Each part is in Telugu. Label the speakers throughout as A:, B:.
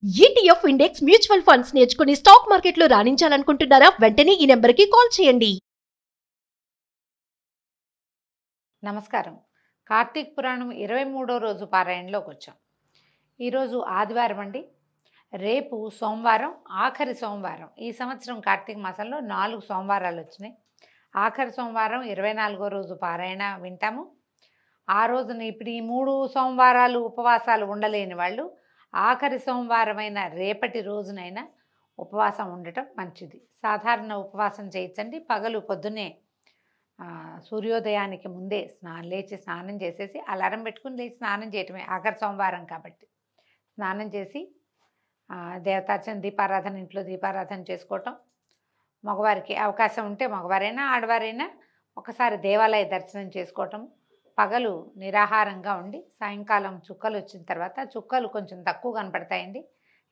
A: ఈటీఎఫ్ ఇండెక్స్ మ్యూచువల్ ఫండ్స్ నేర్చుకుని స్టాక్ మార్కెట్లో రాణించాలనుకుంటున్నారా? వెంటనే ఈ నెంబర్కి కాల్ చేయండి.
B: నమస్కారం. కార్తీక పురాణం 23వ రోజు పారాయణలోకి వచ్చాం. ఈరోజు ఆదివారం అండి. రేపు సోమవారం, ఆఖరి సోమవారం. ఈ సంవత్సరం కార్తీక మాసంలో 4 సోమవారాలు వచ్చినాయి. ఆఖరి సోమవారం 24వ రోజు పారాయణ వింటాము. ఆ రోజున ఇప్పుడు ఈ 3 సోమవారాలు ఉపవాసాలు ఉండలేని వాళ్ళు ఆఖరి సోమవారమైన రేపటి రోజునైనా ఉపవాసం ఉండటం మంచిది. సాధారణ ఉపవాసం చేయొచ్చండి. పగలు పొద్దున్నే సూర్యోదయానికి ముందే లేచి స్నానం చేసేసి అలారం పెట్టుకుని లేచి స్నానం చేయటమే. ఆఖరి సోమవారం కాబట్టి స్నానం చేసి దేవతార్చన, దీపారాధన, ఇంట్లో దీపారాధన చేసుకోవటం. మగవారికి అవకాశం ఉంటే మగవారైనా ఆడవారైనా ఒకసారి దేవాలయ దర్శనం చేసుకోవటం. పగలు నిరాహారంగా ఉండి సాయంకాలం చుక్కలు వచ్చిన తర్వాత, చుక్కలు కొంచెం తక్కువ కనపడతాయండి,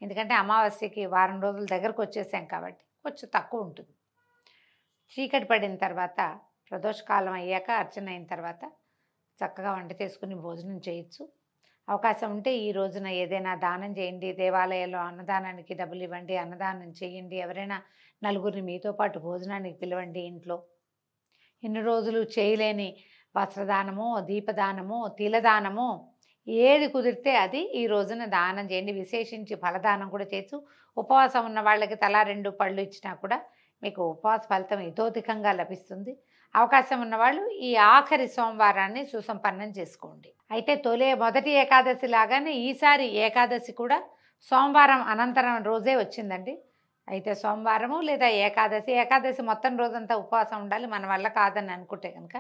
B: ఎందుకంటే అమావాస్యకి వారం రోజుల దగ్గరకు వచ్చేసాం కాబట్టి కొంచెం తక్కువ ఉంటుంది. చీకటి పడిన తర్వాత ప్రదోషకాలం అయ్యాక అర్చన అయిన తర్వాత చక్కగా వంట చేసుకుని భోజనం చేయొచ్చు. అవకాశం ఉంటే ఈ రోజున ఏదైనా దానం చేయండి. దేవాలయంలో అన్నదానానికి డబ్బులు ఇవ్వండి, అన్నదానం చేయండి. ఎవరైనా నలుగురిని మీతో పాటు భోజనానికి పిలవండి. ఇంట్లో ఇన్ని రోజులు చేయలేని వస్త్రదానమో, దీపదానమో, తిలదానమో ఏది కుదిరితే అది ఈ రోజున దానం చేయండి. విశేషించి ఫలదానం కూడా చేయొచ్చు. ఉపవాసం ఉన్న వాళ్ళకి తలా 2 పళ్ళు ఇచ్చినా కూడా మీకు ఉపవాస ఫలితం ఇతోధికంగా లభిస్తుంది. అవకాశం ఉన్నవాళ్ళు ఈ ఆఖరి సోమవారాన్ని సుసంపన్నం చేసుకోండి. అయితే మొదటి ఏకాదశి లాగానే ఈసారి ఏకాదశి కూడా సోమవారం అనంతరం రోజే వచ్చిందండి. అయితే సోమవారము లేదా ఏకాదశి మొత్తం రోజంతా ఉపవాసం ఉండాలి, మన వల్ల కాదని అనుకుంటే కనుక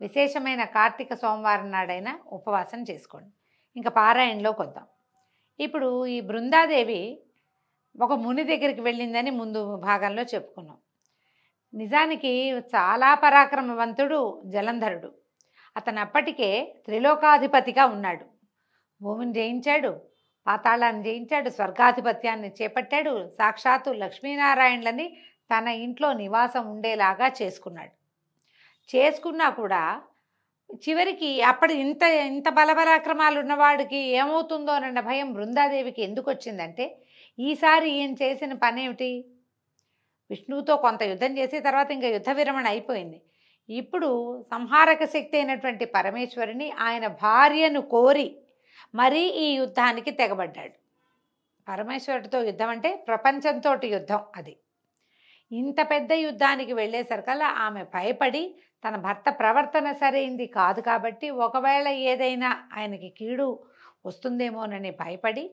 B: విశేషమైన కార్తీక సోమవారం నాడైనా ఉపవాసం చేసుకోండి. ఇంకా పారాయణలోకి వద్దాం. ఇప్పుడు ఈ బృందాదేవి ఒక ముని దగ్గరికి వెళ్ళిందని ముందు భాగంలో చెప్పుకున్నాం. నిజానికి చాలా పరాక్రమవంతుడు జలంధరుడు. అతను అప్పటికే త్రిలోకాధిపతిగా ఉన్నాడు. భూమిని జయించాడు, పాతాళాన్ని జయించాడు, స్వర్గాధిపత్యాన్ని చేపట్టాడు. సాక్షాత్తు లక్ష్మీనారాయణులని తన ఇంట్లో నివాసం ఉండేలాగా చేసుకున్నా కూడా చివరికి అప్పటి ఇంత బలపరాక్రమాలు ఉన్నవాడికి ఏమవుతుందో అన్న భయం బృందాదేవికి ఎందుకు వచ్చిందంటే, ఈసారి ఈయన చేసిన పని ఏమిటి? విష్ణువుతో కొంత యుద్ధం చేసి తర్వాత ఇంకా యుద్ధ విరమణ అయిపోయింది. ఇప్పుడు సంహారక శక్తి అయినటువంటి పరమేశ్వరిని ఆయన భార్యను కోరి మరీ ఈ యుద్ధానికి తెగబడ్డాడు. పరమేశ్వరుడితో యుద్ధం అంటే ప్రపంచంతో యుద్ధం. అది ఇంత పెద్ద యుద్ధానికి వెళ్ళేసరికల్లా ఆమె భయపడి తన భర్త ప్రవర్తన సరైంది కాదు కాబట్టి ఒకవేళ ఏదైనా ఆయనకి కీడు వస్తుందేమోనని భయపడి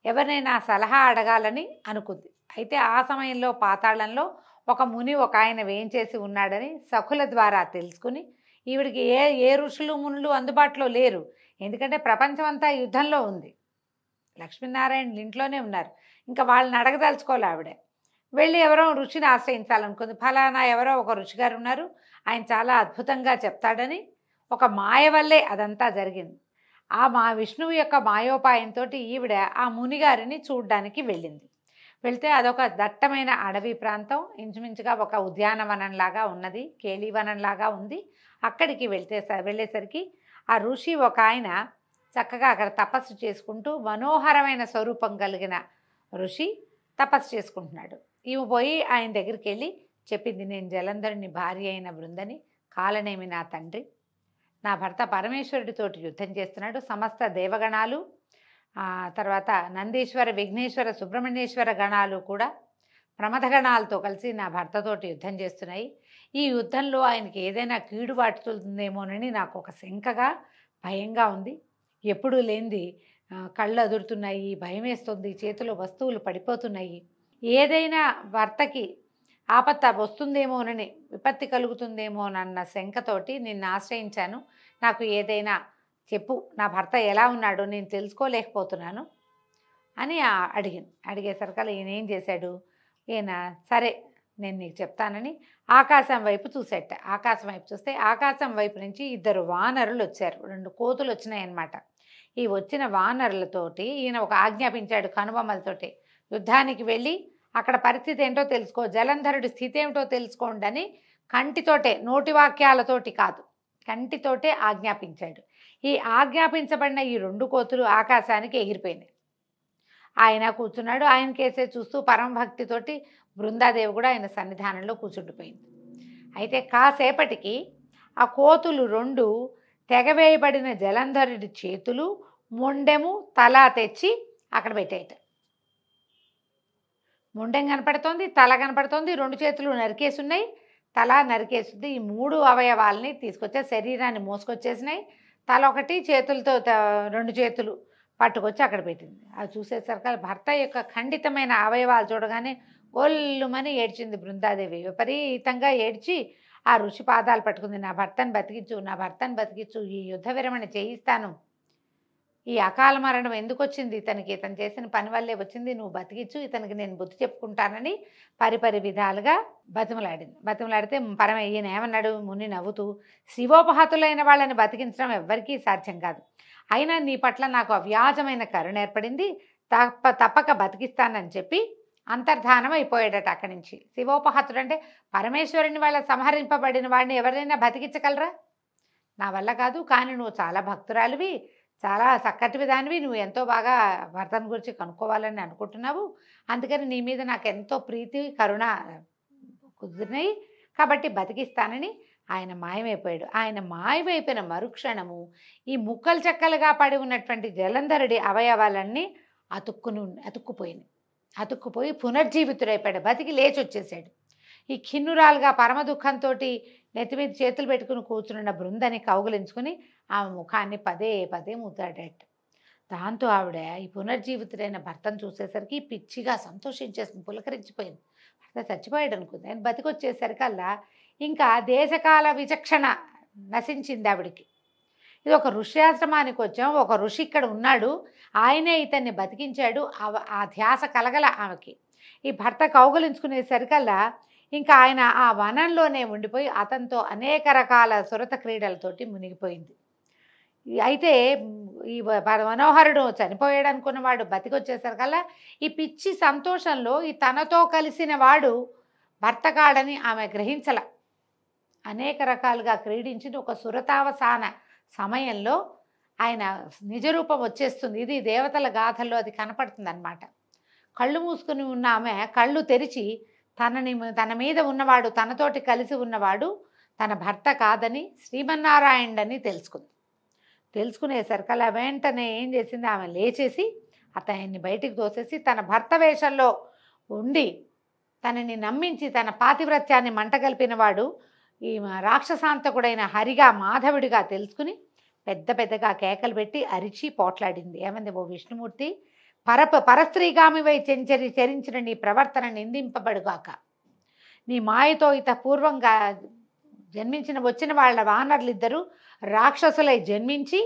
B: ఎవరినైనా సలహా అడగాలని అనుకుంది. అయితే ఆ సమయంలో పాతాళంలో ఒక ముని ఒక ఆయన వేయించేసి ఉన్నాడని సఖుల ద్వారా తెలుసుకుని, ఈవిడికి ఏ ఋషులు మునులు అందుబాటులో లేరు, ఎందుకంటే ప్రపంచం అంతా యుద్ధంలో ఉంది, లక్ష్మీనారాయణ ఇంట్లోనే ఉన్నారు, ఇంకా వాళ్ళని అడగదలుచుకోవాలి. ఆవిడే వెళ్ళి ఎవరో ఋషిని ఆశ్రయించాలనుకుంది. ఫలానా ఎవరో ఒక ఋషి గారు ఉన్నారు, ఆయన చాలా అద్భుతంగా చెప్తాడని. ఒక మాయ వల్లే అదంతా జరిగింది. ఆ విష్ణువు యొక్క మాయోపాయంతో ఈవిడ ఆ మునిగారిని చూడ్డానికి వెళ్ళింది. వెళ్తే అదొక దట్టమైన అడవి ప్రాంతం, ఇంచుమించుగా ఒక ఉద్యానవనంలాగా ఉన్నది, కేళీవనంలాగా ఉంది. అక్కడికి వెళ్ళేసరికి ఆ ఋషి ఒక ఆయన చక్కగా అక్కడ తపస్సు చేసుకుంటూ, మనోహరమైన స్వరూపం కలిగిన ఋషి తపస్సు చేసుకుంటున్నాడు. ఈమె పోయి ఆయన దగ్గరికి వెళ్ళి చెప్పింది, నేను జలంధరుని భార్య అయిన బృందని, కాలనేమి నా తండ్రి, నా భర్త పరమేశ్వరుడితోటి యుద్ధం చేస్తున్నాడు, సమస్త దేవగణాలు, తర్వాత నందీశ్వర, విఘ్నేశ్వర, సుబ్రహ్మణ్యేశ్వర గణాలు కూడా ప్రమథగణాలతో కలిసి నా భర్తతోటి యుద్ధం చేస్తున్నాయి. ఈ యుద్ధంలో ఆయనకి ఏదైనా కీడు పడుతుందేమోనని నాకు ఒక శంకగా, భయంగా ఉంది. ఎప్పుడూ లేనిది కళ్ళు అదురుతున్నాయి, భయం వేస్తుంది, చేతిలో వస్తువులు పడిపోతున్నాయి, ఏదైనా భర్తకి ఆపత్త వస్తుందేమోనని, విపత్తి కలుగుతుందేమోనన్న శంకతోటి నిన్ను ఆశ్రయించాను, నాకు ఏదైనా చెప్పు, నా భర్త ఎలా ఉన్నాడో నేను తెలుసుకోలేకపోతున్నాను అని అడిగేసరికల్లా ఈయన ఏం చేశాడు, ఈయన సరే నేను నీకు చెప్తానని ఆకాశం వైపు చూసేట. ఆకాశం వైపు చూస్తే ఆకాశం వైపు నుంచి 2 వానరులు వచ్చారు, 2 కోతులు వచ్చినాయన్నమాట. ఈ వచ్చిన వానరులతోటి ఈయన ఒక ఆజ్ఞాపించాడు, కనుబొమ్మలతోటి యుద్ధానికి వెళ్ళి అక్కడ పరిస్థితి ఏంటో తెలుసుకో, జలంధరుడి స్థితి ఏమిటో తెలుసుకోండి అని కంటితోటే, నోటి వాక్యాలతోటి కాదు, కంటితోటే ఆజ్ఞాపించాడు. ఈ ఆజ్ఞాపించబడిన ఈ 2 కోతులు ఆకాశానికి ఎగిరిపోయినాయి. ఆయన కూర్చున్నాడు. ఆయన కేసే చూస్తూ పరమభక్తితోటి బృందాదేవి కూడా ఆయన సన్నిధానంలో కూర్చుండిపోయింది. అయితే కాసేపటికి ఆ కోతులు 2 తెగవేయబడిన జలంధరుడి చేతులు, మొండెము, తల తెచ్చి అక్కడ పెట్టేయట. మొండెం కనపడుతోంది, తల కనపడుతోంది, 2 చేతులు నరికేసున్నాయి, తల నరికేస్తుంది. ఈ 3 అవయవాల్ని తీసుకొచ్చే శరీరాన్ని మోసుకొచ్చేసినాయి. తల ఒకటి, చేతులతో 2 చేతులు పట్టుకొచ్చి అక్కడ పెట్టింది. అది చూసేసరికి భర్త యొక్క ఖండితమైన అవయవాలు చూడగానే గొల్లుమని ఏడ్చింది బృందాదేవి. విపరీతంగా ఏడ్చి ఆ ఋషి పాదాలు పట్టుకుంది. నా భర్తను బతికించు, నా భర్తను బతికించు, ఈ యుద్ధ విరమణ చేయిస్తాను, ఈ అకాల మరణం ఎందుకు వచ్చింది ఇతనికి, ఇతను చేసిన పని వల్లే వచ్చింది, నువ్వు బతికించు, ఇతనికి నేను బుద్ధి చెప్పుకుంటానని పరిపరి విధాలుగా బతిమలాడింది. బతిమలాడితే ఈయన ఏమన్నాడు, ముని నవ్వుతూ, శివోపహతులైన వాళ్ళని బతికించడం ఎవ్వరికీ సాధ్యం కాదు, అయినా నీ పట్ల నాకు అవ్యాజమైన కరుణ ఏర్పడింది, తప్పక బతికిస్తానని చెప్పి అంతర్ధానం అయిపోయాడట అక్కడి నుంచి. శివోపహతుడు అంటే పరమేశ్వరుని వాళ్ళ సంహరింపబడిన వాడిని ఎవరైనా బతికించగలరా? నా వల్ల కాదు, కానీ నువ్వు చాలా భక్తురాలివి, చాలా చక్కటి దానివి, నువ్వు ఎంతో బాగా భర్తను గురించి కనుక్కోవాలని అనుకుంటున్నావు, అందుకని నీ మీద నాకు ఎంతో ప్రీతి కరుణ కుదిరినాయి, కాబట్టి బతికిస్తానని ఆయన మాయమైపోయాడు. ఆయన మాయమైపోయిన మరుక్షణము ఈ ముక్కలు చెక్కలుగా పడి ఉన్నటువంటి జలంధరుడి అవయవాలన్నీ అతుక్కుపోయి పునర్జీవితుడైపోయాడు, బతికి లేచి వచ్చేసాడు. ఈ ఖిన్నురాలుగా పరమ దుఃఖంతో నెత్తి మీద చేతులు పెట్టుకుని కూర్చున్న బృందని కౌగులించుకుని ఆమె ముఖాన్ని పదే పదే ముద్దాడట. దాంతో ఆవిడ ఈ పునర్జీవితుడైన భర్తను చూసేసరికి పిచ్చిగా సంతోషించేసింది, పులకరించిపోయింది. భర్త చచ్చిపోయాడు అనుకుంది. ఆయన బతికొచ్చేసరికల్లా ఇంకా దేశకాల విచక్షణ నశించింది ఆవిడికి. ఇది ఒక ఋష్యాశ్రమానికి వచ్చాం, ఒక ఋషి ఇక్కడ ఉన్నాడు, ఆయనే ఇతన్ని బతికించాడు, ఆ ధ్యాస కలగల ఆమెకి. ఈ భర్త కౌగులించుకునేసరికల్లా ఇంకా ఆయన ఆ వనంలోనే ఉండిపోయి అతనితో అనేక రకాల సురత క్రీడలతోటి మునిగిపోయింది. అయితే ఈ మనోహరుడు చనిపోయాడు అనుకున్నవాడు బతికొచ్చేసరికల్లా ఈ పిచ్చి సంతోషంలో ఈ తనతో కలిసిన వాడు భర్త కాడని ఆమె గ్రహించల. అనేక రకాలుగా క్రీడించిన ఒక సురతావసాన సమయంలో ఆయన నిజరూపం వచ్చేస్తుంది. ఇది దేవతల గాథల్లో అది కనపడుతుంది అన్నమాట. కళ్ళు మూసుకుని ఉన్న ఆమె కళ్ళు తెరిచి తన మీద ఉన్నవాడు, తనతోటి కలిసి ఉన్నవాడు తన భర్త కాదని, శ్రీమన్నారాయణుడని తెలుసుకునేసరికల్లా వెంటనే ఏం చేసింది, ఆమె లేచేసి అతన్ని బయటికి తోసేసి తన భర్త వేషంలో ఉండి తనని నమ్మించి తన పాతివ్రత్యాన్ని మంటగలిపినవాడు ఈ రాక్షసాంతకుడైన హరిగా మాధవుడిగా తెలుసుకుని పెద్దగా కేకలు పెట్టి అరిచి పోట్లాడింది. ఏమంది, ఓ విష్ణుమూర్తి, పరస్త్రీగామివై చరించిన నీ ప్రవర్తన నిందింపబడుగాక, నీ మాయతో పూర్వంగా వచ్చిన వాళ్ళ వానరులిద్దరూ రాక్షసులై జన్మించి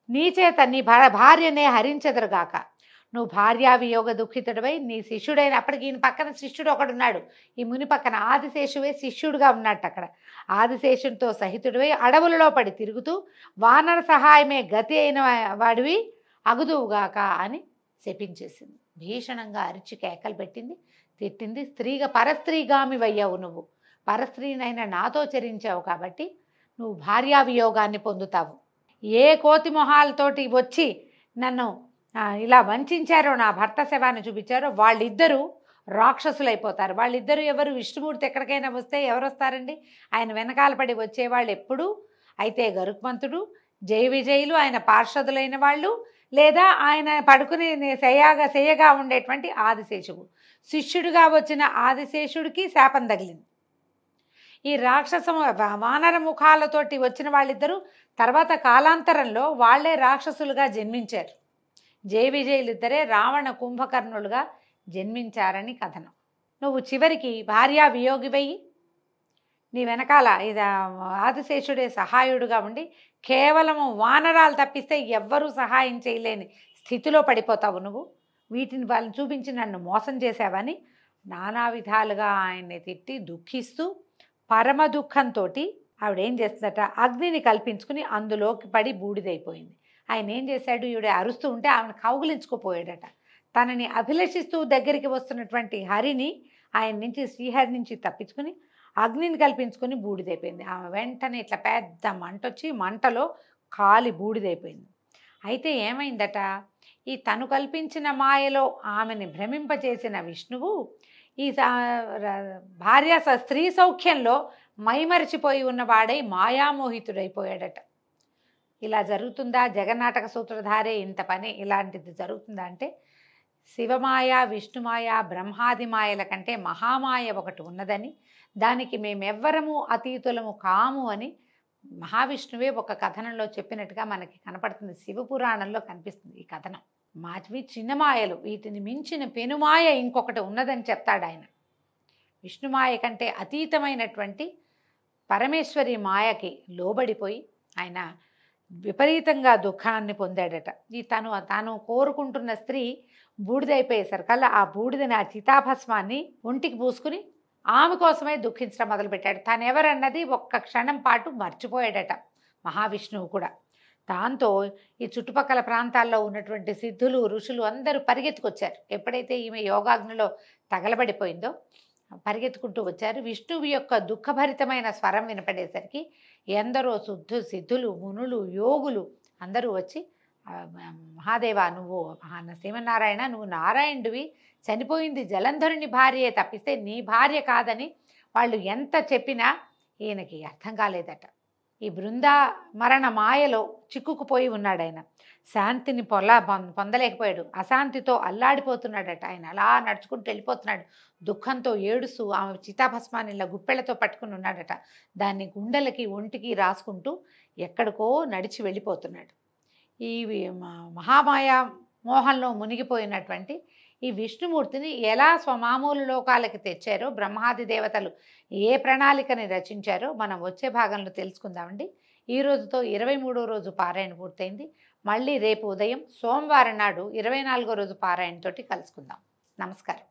B: నీ చేత నీ భార్యనే హరించెదరుగాక. నువ్వు భార్యావియోగ దుఃఖితుడివై నీ శిష్యుడైన, అప్పటికి ఈయన పక్కన శిష్యుడు ఒకడున్నాడు, ఈ ముని పక్కన ఆదిశేషువే శిష్యుడుగా ఉన్నట్టు అక్కడ, ఆదిశేషునితో సహితుడివై అడవులలో పడి తిరుగుతూ వానర సహాయమే గతి అయిన వాడివి అగుదువుగాక అని శపించేసింది. భీషణంగా అరిచి కేకలు పెట్టింది, తిట్టింది. పరస్త్రీగామివయ్యావు, నువ్వు పరస్త్రీనైనా నాతో చరించావు కాబట్టి నువ్వు భార్యావియోగాన్ని పొందుతావు. ఏ కోతి మొహాలతోటి వచ్చి నన్ను ఇలా వంచారో, నా భర్త శవాన్ని చూపించారో వాళ్ళిద్దరూ రాక్షసులైపోతారు. వాళ్ళిద్దరూ ఎవరు? విష్ణుమూర్తి ఎక్కడికైనా వస్తే ఎవరు వస్తారండి? ఆయన వెనకాల పడి వచ్చేవాళ్ళు ఎప్పుడు అయితే గరుత్మంతుడు, జయ విజయులు ఆయన పార్షదులైన వాళ్ళు, లేదా ఆయన పడుకుని శయ్యగా ఉండేటువంటి ఆదిశేషువు. శిష్యుడిగా వచ్చిన ఆదిశేషుడికి శాపం తగిలింది. ఈ వానర ముఖాలతోటి వచ్చిన వాళ్ళిద్దరూ తర్వాత కాలాంతరంలో వాళ్లే రాక్షసులుగా జన్మించారు. జయ విజయులిద్దరే రావణ కుంభకర్ణులుగా జన్మించారని కథనం. నువ్వు చివరికి భార్యా వియోగివయ్యి నీ వెనకాల ఆదిశేషుడే సహాయుడుగా ఉండి కేవలము వానరాలు తప్పిస్తే ఎవ్వరూ సహాయం చేయలేని స్థితిలో పడిపోతావు. నువ్వు వీటిని వాళ్ళని చూపించి నన్ను మోసం చేశావని నానా విధాలుగా ఆయన్ని తిట్టి దుఃఖిస్తూ పరమ దుఃఖంతో ఆవిడేం చేస్తుందట, అగ్నిని కల్పించుకుని అందులోకి పడి బూడిదైపోయింది. ఆయన ఏం చేశాడు, ఈవిడ అరుస్తూ ఉంటే ఆమెను కౌగులించుకుపోయాడట. తనని అభిలషిస్తూ దగ్గరికి వస్తున్నటువంటి హరిని ఆయన నుంచి, శ్రీహరి నుంచి తప్పించుకుని అగ్నిని కల్పించుకొని బూడిదైపోయింది. ఆమె వెంటనే ఇట్లా పెద్ద మంట వచ్చి మంటలో కాలి బూడిదైపోయింది. అయితే ఏమైందట, ఈ తను కల్పించిన మాయలో ఆమెని భ్రమింపచేసిన విష్ణువు ఈ భార్య స్త్రీ సౌఖ్యంలో మైమరిచిపోయి ఉన్నవాడై మాయామోహితుడైపోయాడట. ఇలా జరుగుతుందా? జగన్నాటక సూత్రధారే ఇంత పని ఇలాంటిది జరుగుతుందా అంటే శివమాయ, విష్ణుమాయ, బ్రహ్మాది మాయల కంటే మహామాయ ఒకటి ఉన్నదని, దానికి మేమెవ్వరము అతీతులము కాము అని మహావిష్ణువే ఒక కథనంలో చెప్పినట్టుగా మనకి కనపడుతుంది. శివపురాణంలో కనిపిస్తుంది ఈ కథనం. మావి చిన్న మాయలు, వీటిని మించిన పెనుమాయ ఇంకొకటి ఉన్నదని చెప్తాడు ఆయన. విష్ణుమాయ కంటే అతీతమైనటువంటి పరమేశ్వరి మాయకి లోబడిపోయి ఆయన విపరీతంగా దుఃఖాన్ని పొందాడట. ఈ తాను కోరుకుంటున్న స్త్రీ బూడిదైపోయేసరికల్లా ఆ బూడిదని, ఆ చితాభస్మాన్ని ఒంటికి పూసుకుని ఆమె కోసమే దుఃఖించడం మొదలుపెట్టాడు. తానెవరన్నది ఒక్క క్షణం పాటు మర్చిపోయాడట మహావిష్ణువు కూడా. దాంతో ఈ చుట్టుపక్కల ప్రాంతాల్లో ఉన్నటువంటి సిద్ధులు, ఋషులు అందరూ పరిగెత్తుకొచ్చారు. ఎప్పుడైతే ఈమె యోగాగ్నిలో తగలబడిపోయిందో పరిగెత్తుకుంటూ వచ్చారు. విష్ణువు యొక్క దుఃఖభరితమైన స్వరం వినపడేసరికి ఎందరో సిద్ధులు, మునులు, యోగులు అందరూ వచ్చి మహాదేవ, నువ్వు శ్రీమన్నారాయణ, నువ్వు నారాయణుడివి, చనిపోయింది జలంధరుని భార్యే తప్పిస్తే నీ భార్య కాదని వాళ్ళు ఎంత చెప్పినా ఈయనకి అర్థం కాలేదట. ఈ బృందా మరణ మాయలో చిక్కుకుపోయి ఉన్నాడు ఆయన. శాంతిని పొందలేకపోయాడు. అశాంతితో అల్లాడిపోతున్నాడట ఆయన. అలా నడుచుకుంటూ వెళ్ళిపోతున్నాడు. దుఃఖంతో ఏడుస్తూ ఆమె చితాభస్మాన్ని ఇలా గుప్పెళ్లతో పట్టుకుని ఉన్నాడట. దాన్ని గుండెలకి, ఒంటికి రాసుకుంటూ ఎక్కడికో నడిచి వెళ్ళిపోతున్నాడు. ఈ మహామాయ మోహంలో మునిగిపోయినటువంటి ఈ విష్ణుమూర్తిని ఎలా స్వమామూలు లోకాలకి తెచ్చారో, బ్రహ్మాది దేవతలు ఏ ప్రణాళికని రచించారో మనం వచ్చే భాగంలో తెలుసుకుందామండి. ఈ రోజుతో 23వ రోజు పారాయణ పూర్తయింది. మళ్ళీ రేపు ఉదయం సోమవారం నాడు 24వ రోజు పారాయణతోటి కలుసుకుందాం. నమస్కారం.